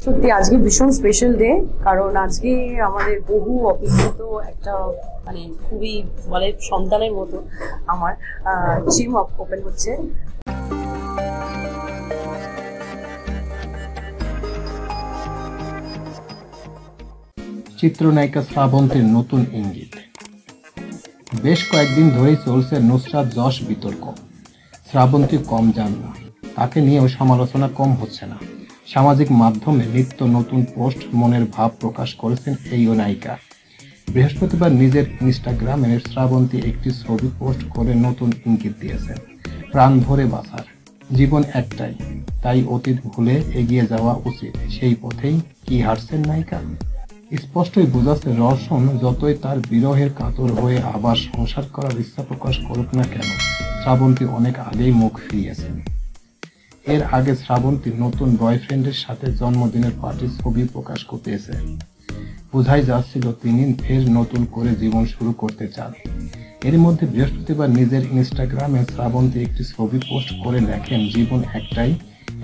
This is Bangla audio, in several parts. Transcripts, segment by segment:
সত্যি আজকে ভীষণ স্পেশাল ডে, কারণ আজকে আমাদের বহু অপেক্ষিত একটা মানে খুবই মানে সন্তানের মতো আমার জিম ওপেন হচ্ছে। চিত্রনায়িকা শ্রাবন্তীর নতুন ইঙ্গিত। বেশ কয়েকদিন ধরেই চলছে নুসরাত যশ বিতর্ক। শ্রাবন্তী কম যান না, তাকে নিয়েও সমালোচনা কম হচ্ছে না। সামাজিক মাধ্যমে নিত্য নতুন পোস্ট, মনের ভাব প্রকাশ করেছেন এই নায়িকা। বৃহস্পতিবার নিজের ইনস্টাগ্রামে শ্রাবন্তী একটি ছবি পোস্ট করে নতুন ইঙ্গিত দিয়েছেন। প্রাণ ভরে বাঁচার জীবন একটাই, তাই অতীত ভুলে এগিয়ে যাওয়া উচিত। সেই পথেই কি হাঁটছেন নায়িকা? স্পষ্টই বোঝাচ্ছে রওশন যতই তার বিরহের কাতর হয়ে আবার সংসার করার ইচ্ছা প্রকাশ করুক না কেন, শ্রাবন্তী অনেক আগেই মুখ ফিরিয়েছেন। এর আগে শ্রাবন্তী নতুন বয়ফ্রেন্ডের সাথে জন্মদিনের পার্টির ছবি প্রকাশ করতেছে। বোঝাই যাচ্ছিল তিনি ফের নতুন করে জীবন শুরু করতে চান। এর মধ্যে বৃহস্পতিবার নিজের ইনস্টাগ্রামে শ্রাবন্তী একটি ছবি পোস্ট করে লেখেন, জীবন একটাই,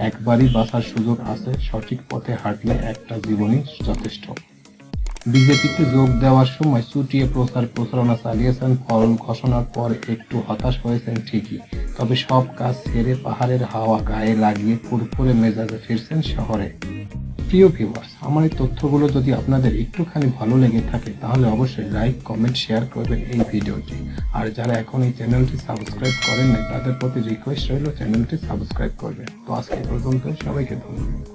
একবারই বাঁচার সুযোগ আছে, সঠিক পথে হাঁটলে একটা জীবনই যথেষ্ট। বিজেপিতে যোগ দেওয়ার সময় চুটিয়ে প্রচারণা চালিয়েছেন। ফল ঘোষণার পর একটু হতাশ হয়েছেন ঠিকই, তবে সব কাজ ছেড়ে পাহাড়ের হাওয়া গায়ে লাগিয়ে ফুরফুরে মেজাজে ফিরছেন শহরে। প্রিয় ভিউয়ার্স, আমার এই তথ্যগুলো যদি আপনাদের একটুখানি ভালো লেগে থাকে তাহলে অবশ্যই লাইক, কমেন্ট, শেয়ার করবেন এই ভিডিওটি। আর যারা এখন এই চ্যানেলটি সাবস্ক্রাইব করেন নাই তাদের প্রতি রিকোয়েস্ট রইল চ্যানেলটি সাবস্ক্রাইব করবেন। তো আজকে পর্যন্ত সবাইকে ধন্যবাদ।